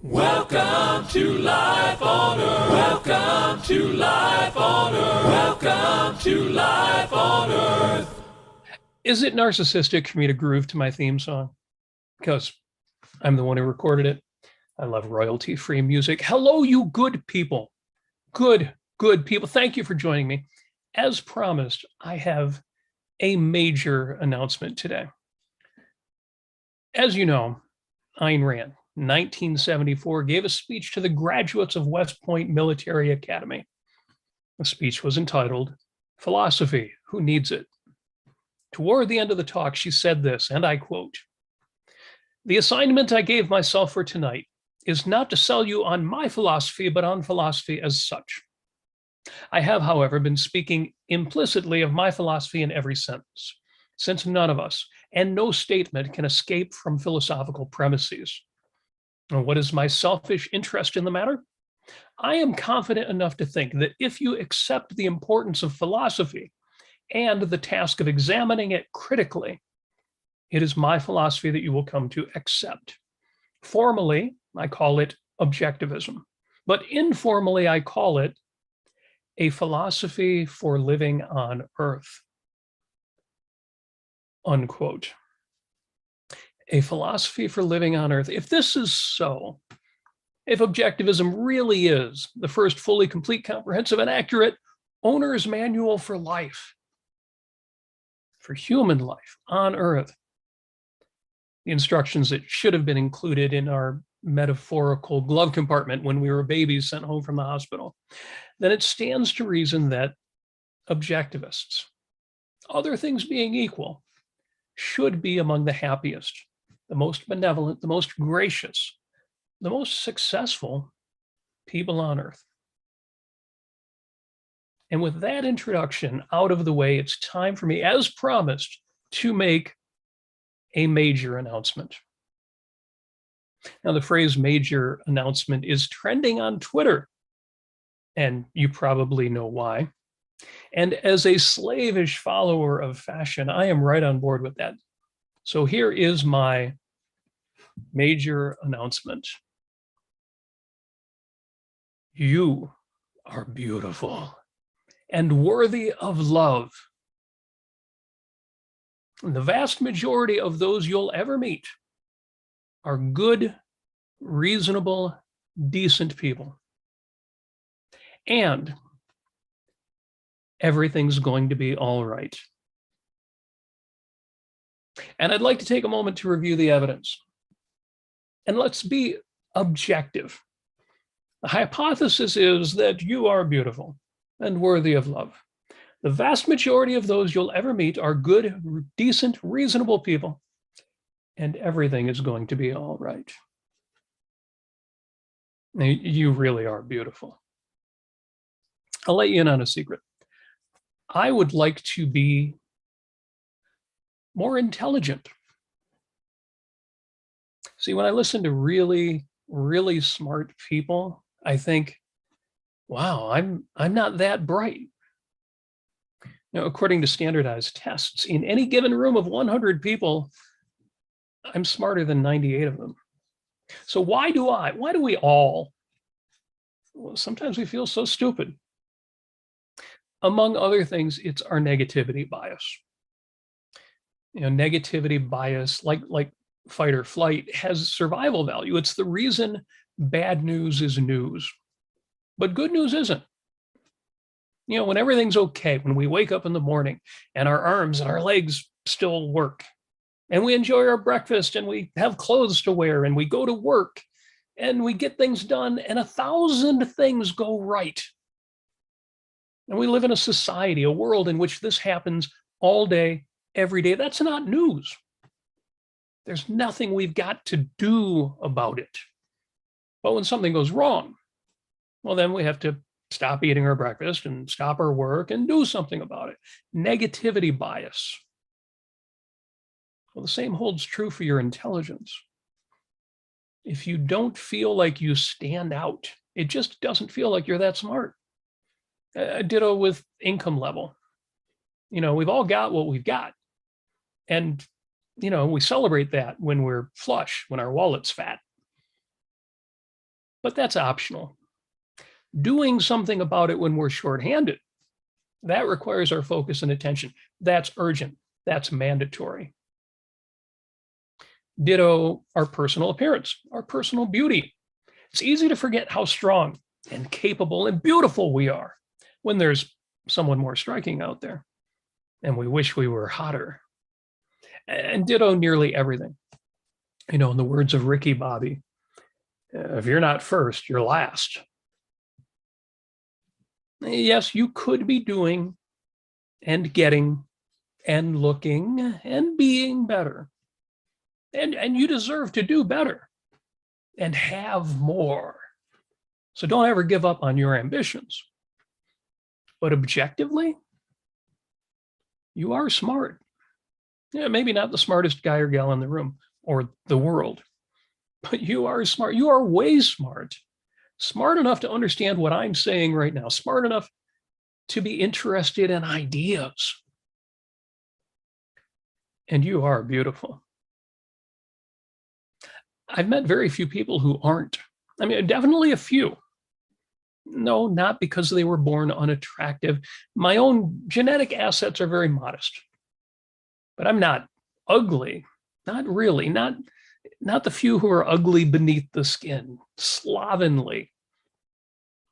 Welcome to Life on Earth. Welcome to Life on Earth. Welcome to Life on Earth. Is it narcissistic for me to groove to my theme song? Because I'm the one who recorded it. I love royalty-free music. Hello, you good people. Good people. Thank you for joining me. As promised, I have a major announcement today. As you know, Ayn Rand, 1974, gave a speech to the graduates of West Point Military Academy. The speech was entitled, "Philosophy, Who Needs It?" Toward the end of the talk, she said this, and I quote, "The assignment I gave myself for tonight is not to sell you on my philosophy, but on philosophy as such. I have, however, been speaking implicitly of my philosophy in every sentence, since none of us and no statement can escape from philosophical premises. And what is my selfish interest in the matter? I am confident enough to think that if you accept the importance of philosophy and the task of examining it critically, it is my philosophy that you will come to accept. Formally, I call it objectivism, but informally, I call it a philosophy for living on Earth." Unquote. A philosophy for living on Earth. If this is so, if objectivism really is the first fully complete, comprehensive, and accurate owner's manual for life, for human life on Earth, the instructions that should have been included in our metaphorical glove compartment when we were babies sent home from the hospital, then it stands to reason that objectivists, other things being equal, should be among the happiest, the most benevolent, the most gracious, the most successful people on Earth. And with that introduction out of the way, it's time for me, as promised, to make a major announcement. Now, the phrase major announcement is trending on Twitter, and you probably know why. And as a slavish follower of fashion, I am right on board with that. So here is my major announcement. You are beautiful and worthy of love. And the vast majority of those you'll ever meet are good, reasonable, decent people. And everything's going to be all right. And I'd like to take a moment to review the evidence. And let's be objective. The hypothesis is that you are beautiful and worthy of love. The vast majority of those you'll ever meet are good, decent, reasonable people, and everything is going to be all right. Now, you really are beautiful. I'll let you in on a secret. I would like to be more intelligent. See, when I listen to really, really smart people, I think, wow, I'm not that bright. Now, according to standardized tests, in any given room of 100 people, I'm smarter than 98 of them. So why do we all, well, sometimes we feel so stupid. Among other things, it's our negativity bias. Negativity bias, like fight or flight, has survival value. It's the reason bad news is news, but good news isn't. When everything's okay, when we wake up in the morning and our arms and our legs still work, and we enjoy our breakfast and we have clothes to wear and we go to work and we get things done and 1,000 things go right. And we live in a society, a world in which this happens all day, every day. That's not news. There's nothing we've got to do about it. But when something goes wrong, well, then we have to stop eating our breakfast and stop our work and do something about it. Negativity bias. Well, the same holds true for your intelligence. If you don't feel like you stand out, it just doesn't feel like you're that smart. Ditto with income level. We've all got what we've got. And, we celebrate that when we're flush, when our wallet's fat. but that's optional. Doing something about it when we're shorthanded, that requires our focus and attention. That's urgent. That's mandatory. Ditto our personal appearance, our personal beauty. It's easy to forget how strong and capable and beautiful we are when there's someone more striking out there, and we wish we were hotter. And ditto nearly everything. In the words of Ricky Bobby, if you're not first, you're last. Yes, you could be doing and getting and looking and being better. And you deserve to do better and have more. So don't ever give up on your ambitions. But objectively, you are smart. Yeah, maybe not the smartest guy or gal in the room or the world, but you are smart. You are way smart. Smart enough to understand what I'm saying right now. Smart enough to be interested in ideas. And you are beautiful. I've met very few people who aren't. I mean, definitely a few. No, not because they were born unattractive. My own genetic assets are very modest. But I'm not ugly. Not really. Not the few who are ugly beneath the skin, slovenly,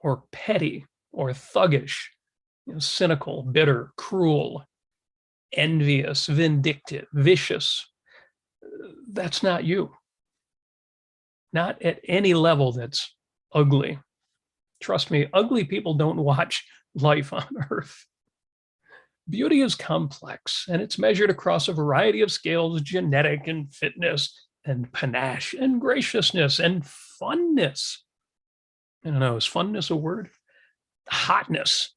or petty, or thuggish, cynical, bitter, cruel, envious, vindictive, vicious. That's not you. Not at any level that's ugly. Trust me, ugly people don't watch life on Earth. Beauty is complex, and it's measured across a variety of scales: genetic and fitness and panache and graciousness and funness. I don't know, is funness a word? Hotness,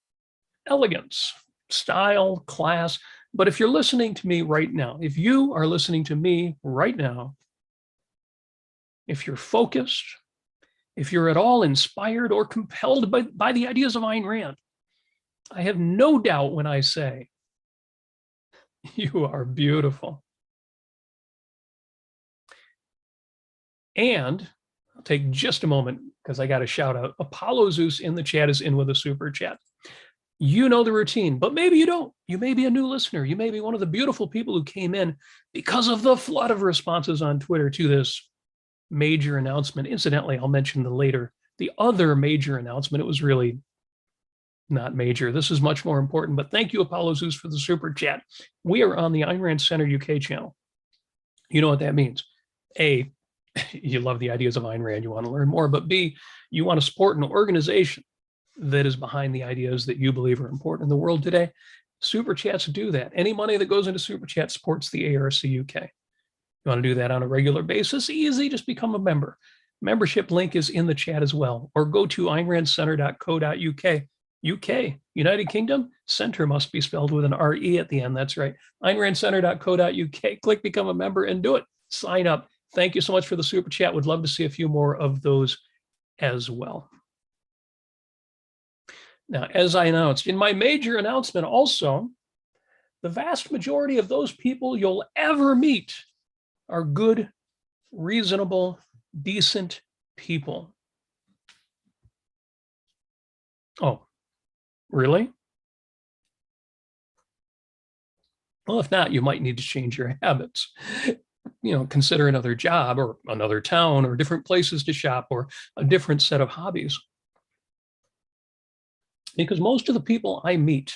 elegance, style, class. But if you're listening to me right now, if you are listening to me right now, if you're focused, if you're at all inspired or compelled by the ideas of Ayn Rand, I have no doubt when I say, you are beautiful. And I'll take just a moment because I got a shout out. Apollo Zeus in the chat is in with a super chat. You know the routine, but maybe you don't. You may be a new listener. You may be one of the beautiful people who came in because of the flood of responses on Twitter to this major announcement. Incidentally, I'll mention the other major announcement. It was really not major. This is much more important, but thank you, Apollo Zeus, for the super chat. We are on the Ayn Rand Center UK channel. You know what that means. A, you love the ideas of Ayn Rand, you want to learn more, but B, you want to support an organization that is behind the ideas that you believe are important in the world today. Super chats do that. Any money that goes into super chat supports the ARCUK. You want to do that on a regular basis? Easy, just become a member. Membership link is in the chat as well, or go to aynrandcenter.co.uk. UK, United Kingdom, center must be spelled with an R-E at the end. That's right. aynrandcenter.co.uk. Click become a member and do it. Sign up. Thank you so much for the super chat. Would love to see a few more of those as well. Now, as I announced in my major announcement also, the vast majority of those people you'll ever meet are good, reasonable, decent people. Oh, really? Well, if not, you might need to change your habits. Consider another job or another town or different places to shop or a different set of hobbies. Because most of the people I meet,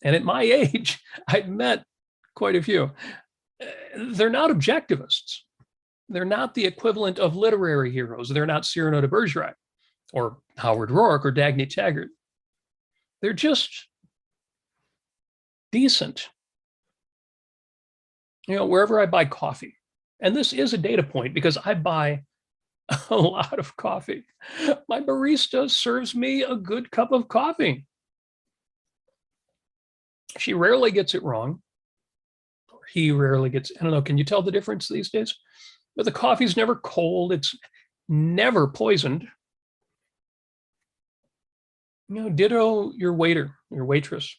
and at my age, I've met quite a few, they're not objectivists. They're not the equivalent of literary heroes. They're not Cyrano de Bergerac or Howard Roark or Dagny Taggart. They're just decent. Wherever I buy coffee, and this is a data point because I buy a lot of coffee, my barista serves me a good cup of coffee. She rarely gets it wrong, or he rarely gets, I don't know, can you tell the difference these days? But the coffee's never cold, it's never poisoned. Ditto your waiter, your waitress,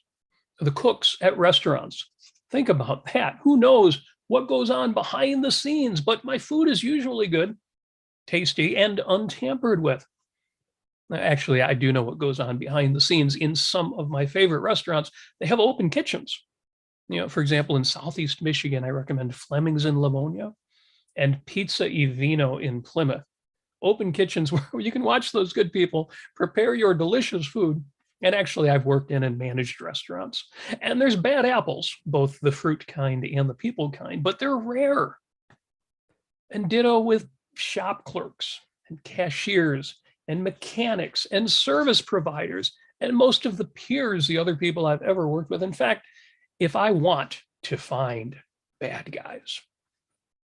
the cooks at restaurants. Think about that. Who knows what goes on behind the scenes, but my food is usually good. tasty, and untampered with. Actually, I do know what goes on behind the scenes in some of my favorite restaurants. They have open kitchens. For example, in Southeast Michigan, I recommend Fleming's in Livonia and Pizza e Vino in Plymouth. Open kitchens where you can watch those good people prepare your delicious food. And actually, I've worked in and managed restaurants. And there's bad apples, both the fruit kind and the people kind, but they're rare. And ditto with shop clerks and cashiers and mechanics and service providers and most of the peers, the other people I've ever worked with. In fact, if I want to find bad guys,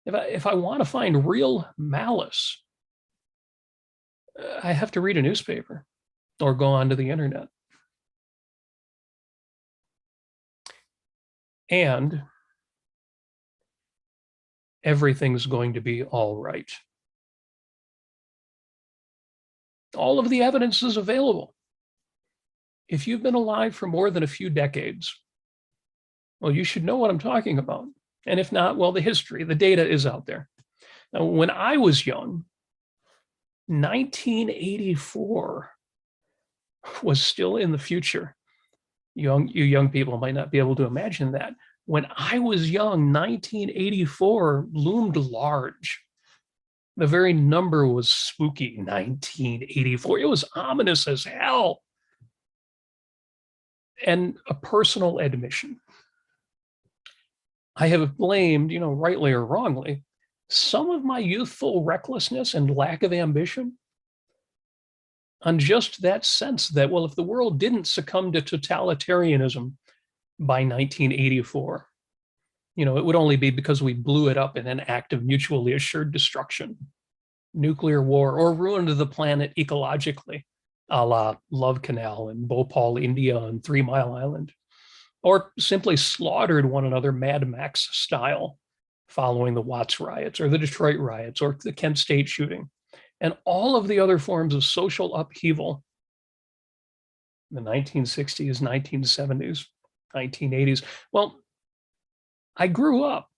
if I want to find real malice, I have to read a newspaper or go onto the internet. And everything's going to be all right. All of the evidence is available. If you've been alive for more than a few decades, well, you should know what I'm talking about. And if not, well, the history, the data is out there. Now, when I was young, 1984 was still in the future. You young people might not be able to imagine that. When I was young, 1984 loomed large. The very number was spooky, 1984. It was ominous as hell. And a personal admission. I have blamed, rightly or wrongly, some of my youthful recklessness and lack of ambition on just that sense that, well, if the world didn't succumb to totalitarianism by 1984, it would only be because we blew it up in an act of mutually assured destruction, nuclear war, or ruined the planet ecologically, a la Love Canal and Bhopal, India, and 3 Mile Island, or simply slaughtered one another Mad Max style following the Watts riots or the Detroit riots or the Kent State shooting, and all of the other forms of social upheaval in the 1960s, 1970s, 1980s. Well, I grew up.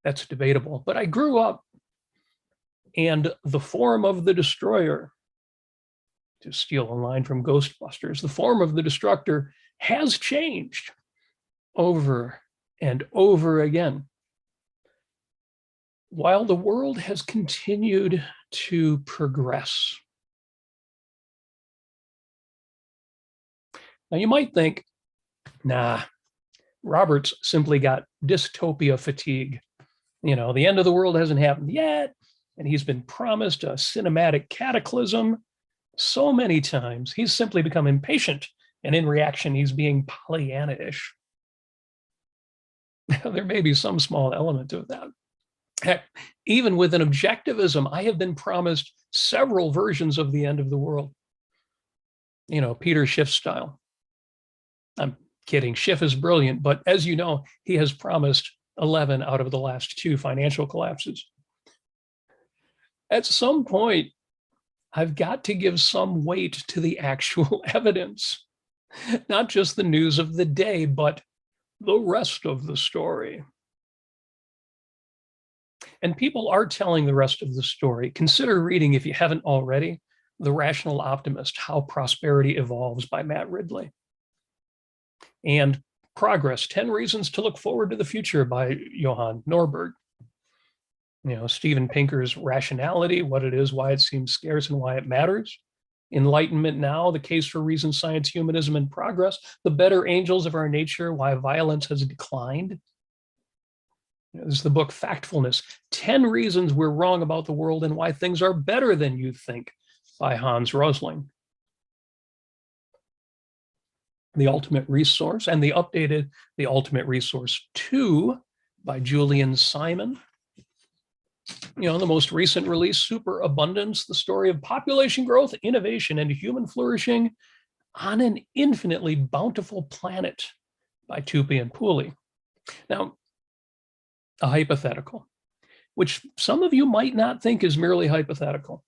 That's debatable, but I grew up, and the form of the destroyer, to steal a line from Ghostbusters, the form of the destructor has changed over and over again. While the world has continued to progress. Now you might think, nah, Robert's simply got dystopia fatigue. The end of the world hasn't happened yet, and he's been promised a cinematic cataclysm so many times, he's simply become impatient, and in reaction, he's being Pollyanna-ish. There may be some small element of that. Heck, even with an objectivism, I have been promised several versions of the end of the world. Peter Schiff style. I'm kidding, Schiff is brilliant, but as you know, he has promised 11 out of the last 2 financial collapses. At some point, I've got to give some weight to the actual evidence, not just the news of the day, but the rest of the story. And people are telling the rest of the story. Consider reading, if you haven't already, The Rational Optimist, How Prosperity Evolves by Matt Ridley. And Progress, 10 Reasons to Look Forward to the Future by Johan Norberg. Steven Pinker's Rationality, What It Is, Why It Seems Scarce, and Why It Matters. Enlightenment Now, The Case for Reason, Science, Humanism, and Progress. The Better Angels of Our Nature, Why Violence Has Declined. This is the book Factfulness, 10 Reasons We're Wrong About the World and Why Things Are Better Than You Think by Hans Rosling. The Ultimate Resource, and the updated The Ultimate Resource 2 by Julian Simon. The most recent release, Superabundance, the story of population growth, innovation, and human flourishing on an infinitely bountiful planet by Tupy and Pooley. Now, a hypothetical, which some of you might not think is merely hypothetical.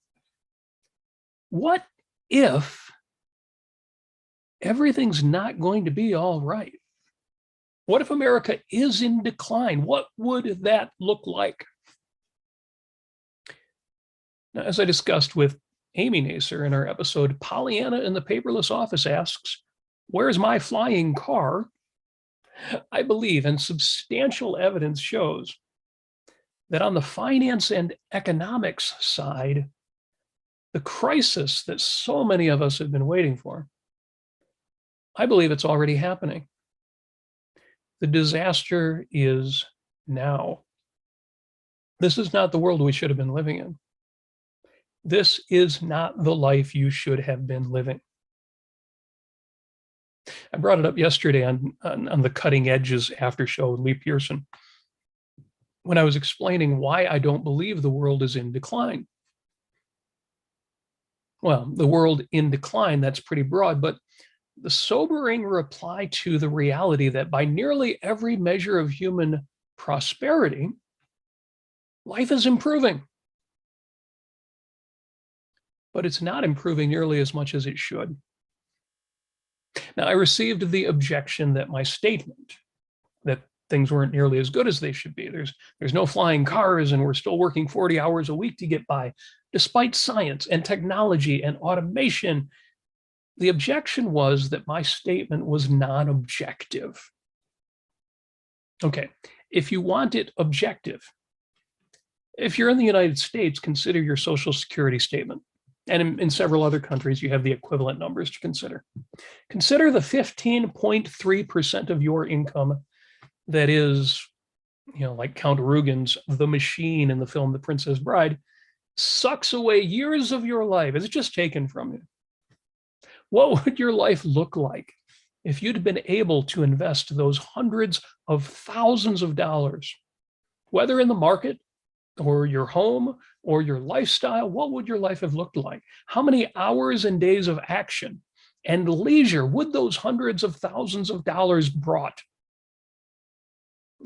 What if everything's not going to be all right? What if America is in decline? What would that look like? Now, as I discussed with Amy Nasir in our episode, Pollyanna in the Paperless Office asks, "Where's my flying car?" I believe, and substantial evidence shows, that on the finance and economics side, the crisis that so many of us have been waiting for, I believe it's already happening. The disaster is now. This is not the world we should have been living in. This is not the life you should have been living. I brought it up yesterday on the Cutting Edges after show with Lee Pearson, when I was explaining why I don't believe the world is in decline. Well, the world in decline, that's pretty broad, but the sobering reply to the reality that by nearly every measure of human prosperity, life is improving. But it's not improving nearly as much as it should. Now, I received the objection that my statement that things weren't nearly as good as they should be. There's no flying cars, and we're still working 40 hours a week to get by, despite science and technology and automation. The objection was that my statement was non-objective. Okay, if you want it objective, if you're in the United States, consider your Social Security statement. And in several other countries, you have the equivalent numbers to consider. Consider the 15.3% of your income that is, like Count Rugen's The Machine in the film The Princess Bride, sucks away years of your life. It's just taken from you. What would your life look like if you'd been able to invest those hundreds of thousands of dollars, whether in the market or your home or your lifestyle? What would your life have looked like? How many hours and days of action and leisure would those hundreds of thousands of dollars brought?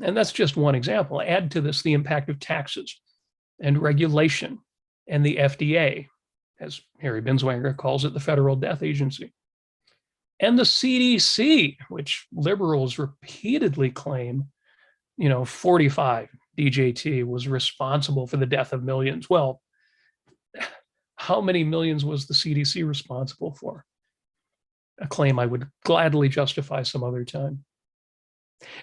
And that's just one example. Add to this the impact of taxes and regulation and the FDA, as Harry Binswanger calls it, the Federal Death Agency, and the CDC, which liberals repeatedly claim, 45 DJT was responsible for the death of millions. Well, how many millions was the CDC responsible for? A claim I would gladly justify some other time.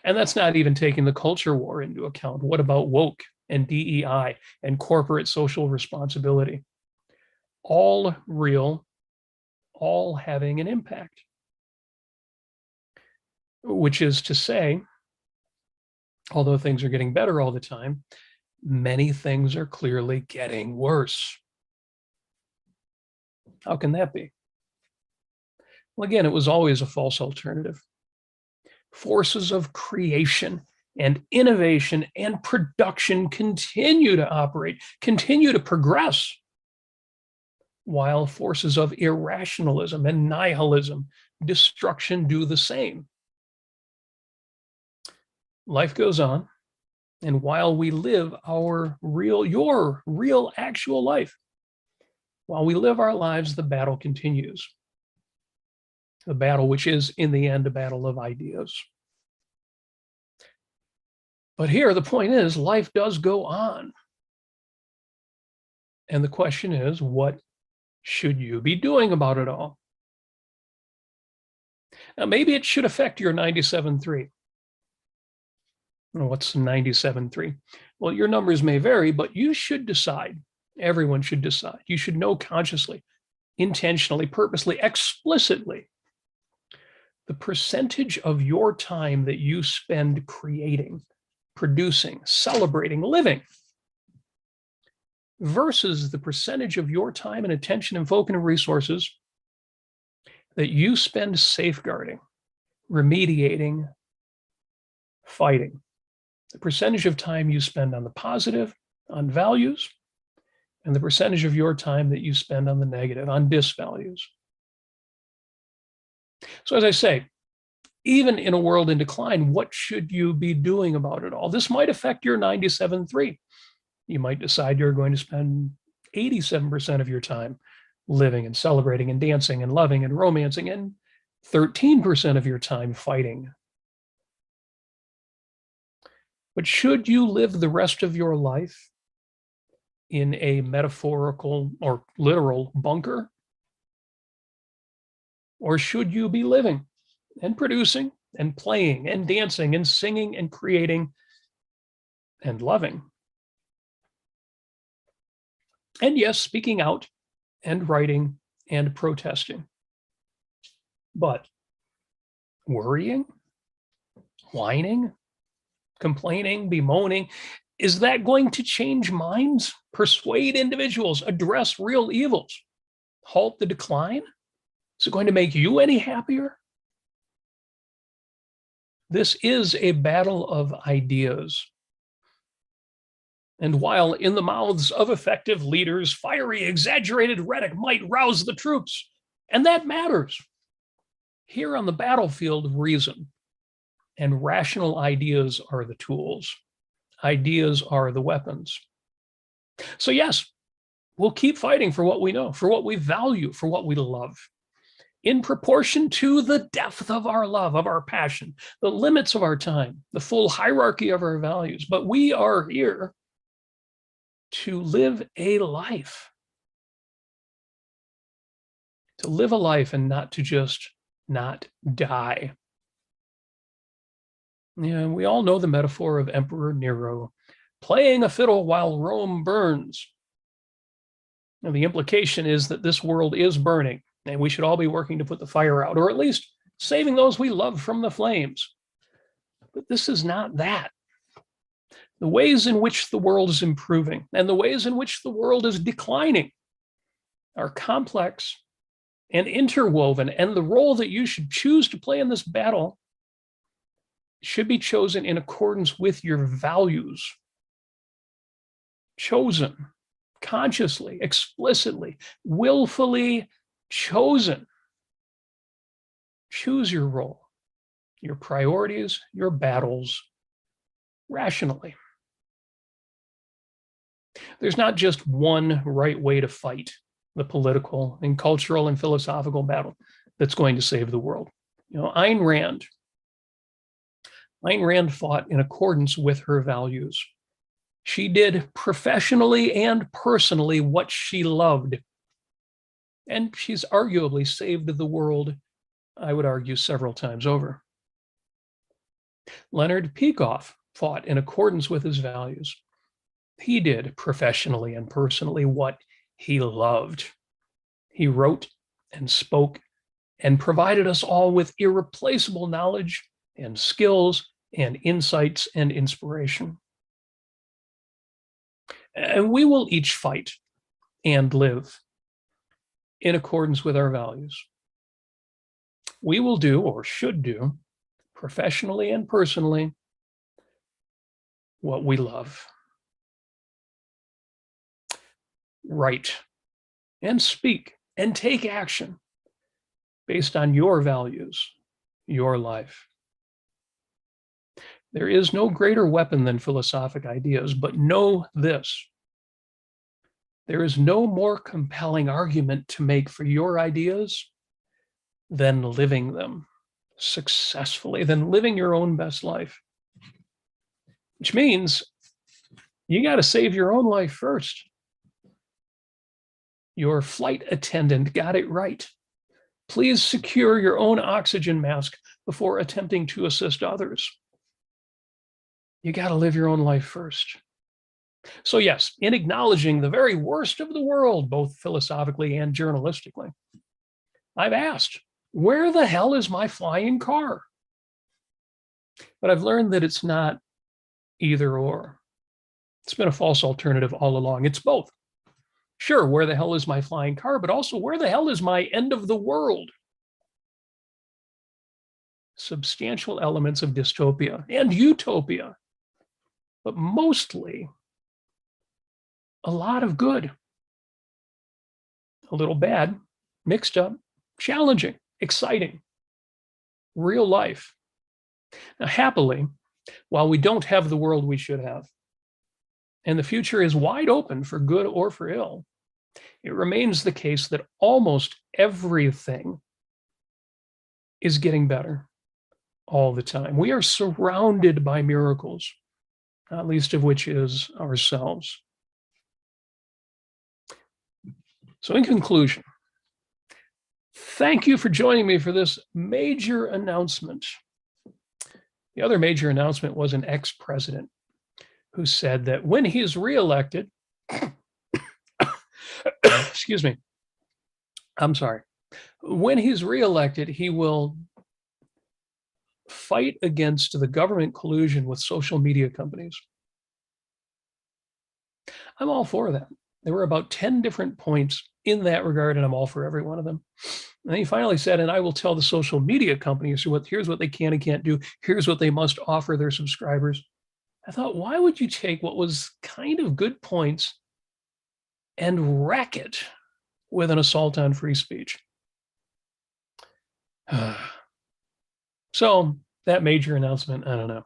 And that's not even taking the culture war into account. What about woke and DEI and corporate social responsibility? All real, all having an impact. Which is to say, although things are getting better all the time, many things are clearly getting worse. How can that be? Well, again, it was always a false alternative. Forces of creation and innovation and production continue to operate, continue to progress, while forces of irrationalism and nihilism, destruction, do the same. Life goes on, and while we live your real actual life, while we live our lives, the battle continues. The battle which is, in the end, a battle of ideas. But here, the point is, life does go on. And the question is, what should you be doing about it all? Now, maybe it should affect your 97.3. What's 97.3? Well, your numbers may vary, but you should decide. Everyone should decide. You should know consciously, intentionally, purposely, explicitly, the percentage of your time that you spend creating, producing, celebrating, living, versus the percentage of your time and attention and focus and resources that you spend safeguarding, remediating, fighting. The percentage of time you spend on the positive, on values, and the percentage of your time that you spend on the negative, on disvalues. So as I say, even in a world in decline, what should you be doing about it all? This might affect your 97.3. You might decide you're going to spend 87% of your time living and celebrating and dancing and loving and romancing, and 13% of your time fighting. But should you live the rest of your life in a metaphorical or literal bunker? Or should you be living and producing and playing and dancing and singing and creating and loving? And yes, speaking out and writing and protesting. But worrying, whining, complaining, bemoaning, is that going to change minds, persuade individuals, address real evils, halt the decline? Is it going to make you any happier? This is a battle of ideas. And while in the mouths of effective leaders, fiery, exaggerated rhetoric might rouse the troops, and that matters, here on the battlefield, reason and rational ideas are the tools. Ideas are the weapons. So yes, we'll keep fighting for what we know, for what we value, for what we love, in proportion to the depth of our love, of our passion, the limits of our time, the full hierarchy of our values. But we are here to live a life, and not to just not die. Yeah, we all know the metaphor of Emperor Nero playing a fiddle while Rome burns. And the implication is that this world is burning, and we should all be working to put the fire out, or at least saving those we love from the flames. But this is not that. The ways in which the world is improving and the ways in which the world is declining are complex and interwoven, and the role that you should choose to play in this battle should be chosen in accordance with your values. Chosen, consciously, explicitly, willfully chosen. Choose your role, your priorities, your battles, rationally. There's not just one right way to fight the political and cultural and philosophical battle that's going to save the world. Ayn Rand fought in accordance with her values. She did professionally and personally what she loved. And she's arguably saved the world, I would argue, several times over. Leonard Peikoff fought in accordance with his values. He did professionally and personally what he loved. He wrote and spoke and provided us all with irreplaceable knowledge and skills and insights and inspiration. And we will each fight and live in accordance with our values. We will do, or should do, professionally and personally, what we love. Write and speak and take action based on your values, your life. There is no greater weapon than philosophic ideas, but know this: there is no more compelling argument to make for your ideas than living them successfully, than living your own best life. Which means you got to save your own life first. Your flight attendant got it right. Please secure your own oxygen mask before attempting to assist others. You got to live your own life first. So yes, in acknowledging the very worst of the world, both philosophically and journalistically, I've asked, where the hell is my flying car? But I've learned that it's not either or. It's been a false alternative all along. It's both. Sure, where the hell is my flying car, but also where the hell is my end of the world? Substantial elements of dystopia and utopia, but mostly a lot of good, a little bad, mixed up, challenging, exciting, real life. Now, happily, while we don't have the world we should have, and the future is wide open for good or for ill, it remains the case that almost everything is getting better all the time. We are surrounded by miracles, not least of which is ourselves. So in conclusion, thank you for joining me for this major announcement. The other major announcement was an ex-president who said that when he is reelected, excuse me, I'm sorry, when he's reelected, he will fight against the government collusion with social media companies. I'm all for that. There were about 10 different points in that regard, and I'm all for every one of them. And he finally said, and I will tell the social media companies here's what they can and can't do. Here's what they must offer their subscribers. I thought, why would you take what was kind of good points and wreck it with an assault on free speech? So that major announcement, I don't know.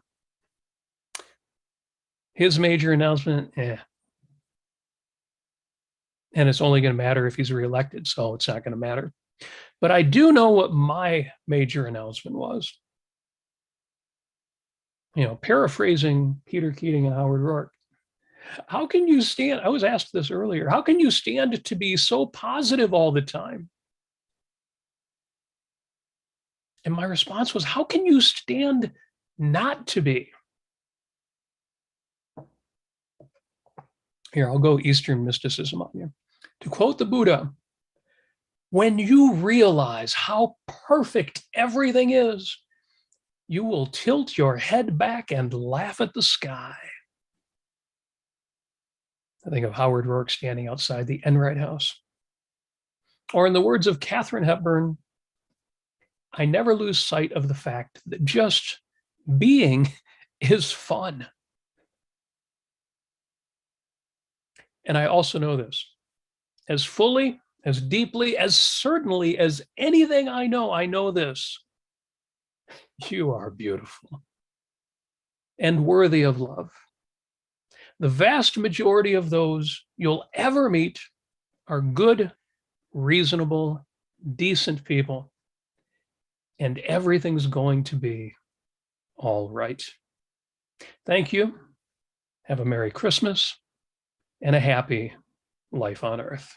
His major announcement, And it's only going to matter if he's reelected, so it's not going to matter. But I do know what my major announcement was. Paraphrasing Peter Keating and Howard Roark. How can you stand? I was asked this earlier. How can you stand to be so positive all the time? And my response was, how can you stand not to be? Here, I'll go Eastern mysticism on you. To quote the Buddha, when you realize how perfect everything is, you will tilt your head back and laugh at the sky. I think of Howard Roark standing outside the Enright House. Or in the words of Katharine Hepburn, I never lose sight of the fact that just being is fun. And I also know this, as fully, as deeply, as certainly as anything I know this. You are beautiful and worthy of love. The vast majority of those you'll ever meet are good, reasonable, decent people, and everything's going to be all right. Thank you. Have a Merry Christmas and a happy life on Earth.